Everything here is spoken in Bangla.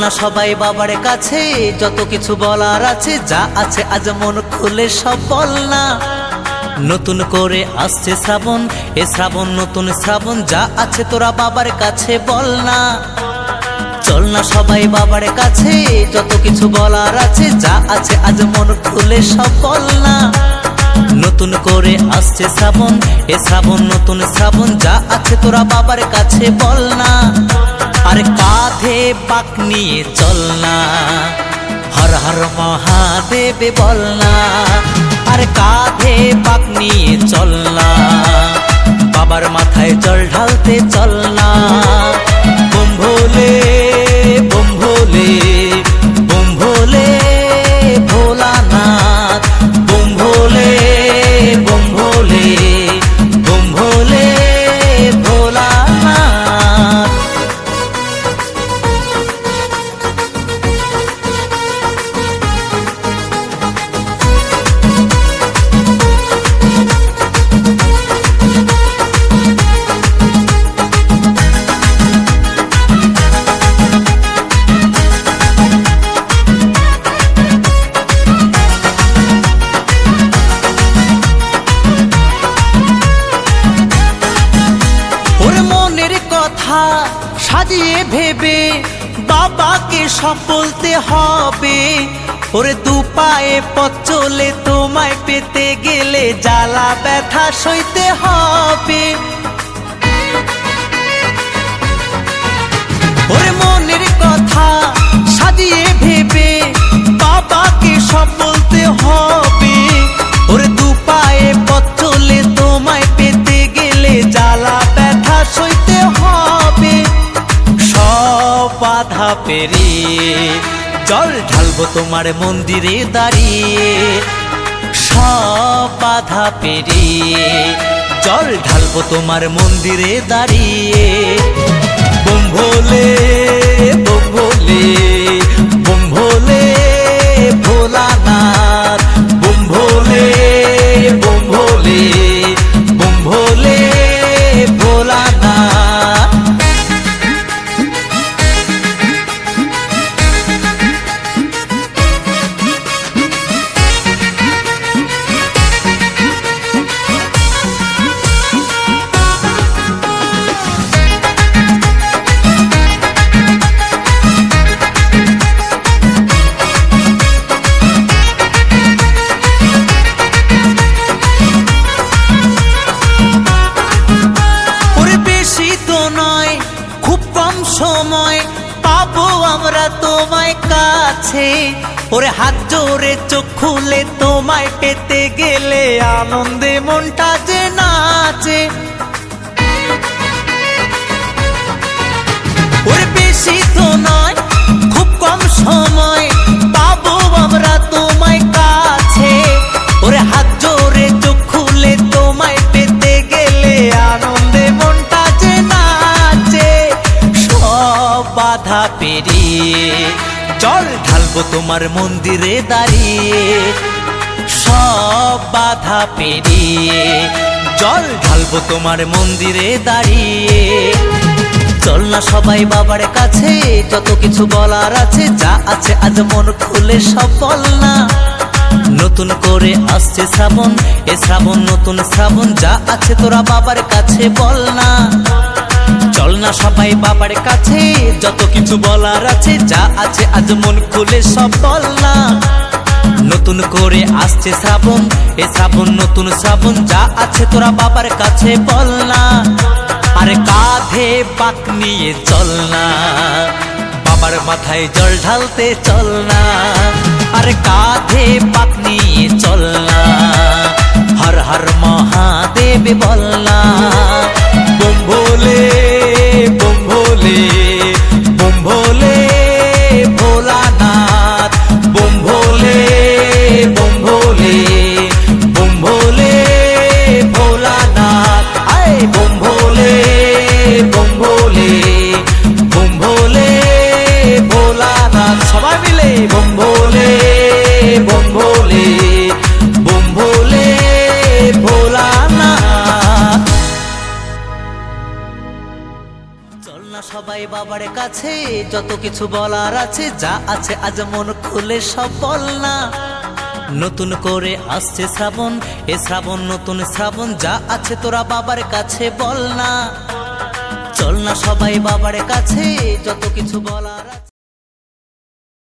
না সবাই বাবার কাছে, যত কিছু বলার আছে, যা আছে আজ মন খুলে সব বল না। নতুন করে আসছে শ্রাবণ, এ শ্রাবণ নতুন শ্রাবণ, যা আছে তোরা বাবার কাছে বল না। চল না সবাই বাবার কাছে, যত কিছু বলার আছে, যা আছে আজ মন খুলে সব বল না। নতুন করে আসছে শ্রাবণ, এ শ্রাবণ নতুন শ্রাবণ, যা আছে তোরা বাবার কাছে বল না। আরে কাঁধে বাঁক নিয়ে চল না, হর হর মহাদেব বল না। আরে কাঁধে বাঁক নিয়ে চল না, বাবার মাথায় জল ঢালতে চল না। বোম ভোলে বোম ভোলে বোম ভোলে ভোলানাথ, বোম ভোলে বোম ভোলে বোম ভোলে ভোলানাথ। সাজিয়ে ভেবে বাবাকে সব বলতে হবে। ওরে দু পায়ে পথ চলে তোমায় পেতে গেলে জ্বালা ব্যথা সইতে হবে। ওরে মনের কথা সাজিয়ে ভেবে বাবাকে সব বলতে হবে। ওরে দু পায়ে পথ চলে তোমায় পেতে গেলে জ্বালা ব্যথা সইতে হবে। সব বাধা পেরিয়ে জল ঢালবো তোমার মন্দিরে দাঁড়িয়ে। সব বাধা পেরিয়ে জল ঢালবো তোমার মন্দিরে দাঁড়িয়ে। বোম ভোলে বোম ভোলে বোম ভোলে ভোলানাথ, বোম ভোলে বোম ভোলে বোম ভোলে ভোলানাথ। সময় পাবো আমরা তোমায় কাছে। ওরে হাত জোরে চোখ খুলে তোমায় পেতে গেলে আনন্দে মনটা যে নাচে। ওরে বেশি তো নয় খুব কম সময় পাবো আমরা তোমায় কাছে। ওরে হাত জোরে চোখ খুলে তোমায় পেতে গেলে আনন্দে মনটা যে নাচে। বাধা পেরিয়ে জল ঢালবো তোমার মন্দিরে দাঁড়িয়ে। সব বাধা পেরিয়ে জল ঢালবো তোমার মন্দিরে দাঁড়িয়ে। চল না সবাই বাবার কাছে, যত কিছু বলার আছে, যা আছে আজ মন খুলে সব বল না। নতুন করে আসছে শ্রাবণ, এ শ্রাবণ নতুন শ্রাবণ, যা আছে তোরা বাবার কাছে বল না। চল না সবাই বাবার কাছে, যত কিছু বলার আছে, যা আছে আজ মন খুলে সব বল না। নতুন করে আসছে শ্রাবণ, এ শ্রাবণ নতুন শ্রাবণ, যা আছে তোরা বাবার কাছে বল না। আরে কাঁধে বাঁক নিয়ে চল না, বাবার মাথায় জল ঢালতে চল না। আরে কাঁধে বাঁক নিয়ে চল না, হর হর মহাদেব বল না। বোম ভোলে বোম ভোলে বোম ভোলে ভোলানাথ, বোম ভোলে বোম ভোলে বোম ভোলে ভোলানাথ। আয় বোম ভোলে বোম ভোলে বোম ভোলে ভোলানাথ। সবাই মিলে বোম ভোলে বোম ভোলে বোম ভোলে ভোলানাথ। চল না সবাই সবাই বাবার কাছে, যত কিছু বলার আছে, যা আছে আজ মন খুলে সব বল না। নতুন করে আসছে শ্রাবণ, এ শ্রাবণ নতুন শ্রাবণ, যা আছে তোরা বাবার কাছে বল না। চল না সবাই বাবার কাছে, যত কিছু বলার